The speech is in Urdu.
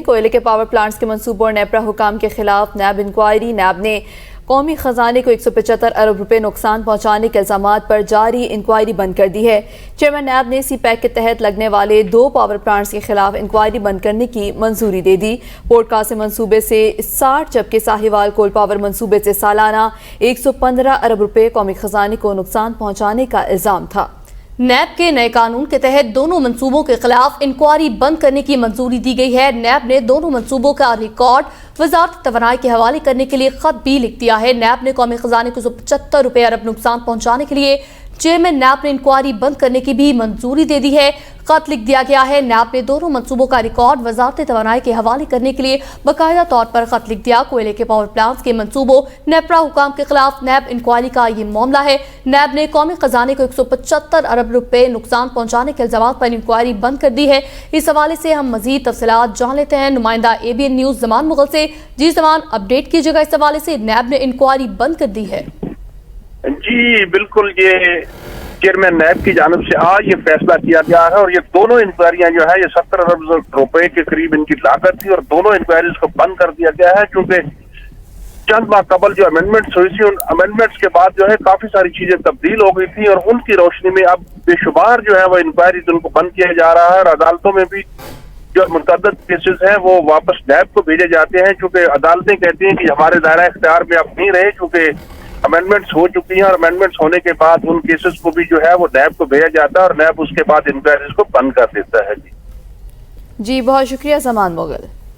کوئلے کے پاور پلانٹس کے منصوبوں اور نیپرا حکام کے خلاف نیب انکوائری۔ نیب نے قومی خزانے کو 175 ارب روپے نقصان پہنچانے کے الزامات پر جاری انکوائری بند کر دی ہے۔ چیئرمین نیب نے سی پیک کے تحت لگنے والے 2 پاور پلانٹس کے خلاف انکوائری بند کرنے کی منظوری دے دی۔ پورٹ قاسم منصوبے سے 60 جبکہ ساہیوال کول پاور منصوبے سے سالانہ 115 ارب روپے قومی خزانے کو نقصان پہنچانے کا الزام تھا۔ نیب کے نئے قانون کے تحت دونوں منصوبوں کے خلاف انکوائری بند کرنے کی منظوری دی گئی ہے۔ نیب نے دونوں منصوبوں کا ریکارڈ وزارت توانائی کے حوالے کرنے کے لیے خط بھی لکھ دیا ہے۔ نیب نے قومی خزانے کو 175 روپے ارب نقصان پہنچانے کے لیے چیئرمین نیب نے انکوائری بند کرنے کی بھی منظوری دے دی ہے۔ خط لکھ دیا گیا ہے۔ نیب نے دونوں منصوبوں کا ریکارڈ وزارت توانائی کے حوالے کرنے کے لیے باقاعدہ طور پر خط لکھ دیا۔ کوئلے کے پاور پلانٹس کے منصوبوں نیپرا حکام کے خلاف نیب انکوائری کا یہ معاملہ ہے۔ نیب نے قومی خزانے کو 175 ارب روپے نقصان پہنچانے کے الزامات پر انکوائری بند کر دی ہے۔ اس حوالے سے ہم مزید تفصیلات جان لیتے ہیں نمائندہ ABN نیوز زمان مغل سے۔ جی زمان، اپڈیٹ کیجیے گا اس حوالے سے، نیب نے انکوائری بند کر دی ہے۔ جی بالکل، یہ چیئرمین نیب کی جانب سے آج یہ فیصلہ کیا گیا ہے اور یہ دونوں انکوائریاں جو ہے یہ 70 ارب روپے کے قریب ان کی لاگت تھی اور دونوں انکوائریز کو بند کر دیا گیا ہے کیونکہ چند ماہ قبل جو امینڈمنٹس ہوئی تھی ان امینڈمنٹس کے بعد جو ہے کافی ساری چیزیں تبدیل ہو گئی تھی اور ان کی روشنی میں اب بے شمار جو ہے وہ انکوائریز ان کو بند کیا جا رہا ہے اور عدالتوں میں بھی جو متعدد کیسز ہیں وہ واپس نیب کو بھیجے جاتے ہیں چونکہ عدالتیں کہتی ہیں کہ ہمارے دائرہ اختیار میں اب نہیں رہے چونکہ امینڈمنٹس ہو چکی ہیں اور امینڈمنٹس ہونے کے بعد ان کیسز کو بھی جو ہے وہ نیب کو بھیجا جاتا ہے اور نیب اس کے بعد انکوائریز کو بند کر دیتا ہے۔ جی بہت شکریہ زمان مغل۔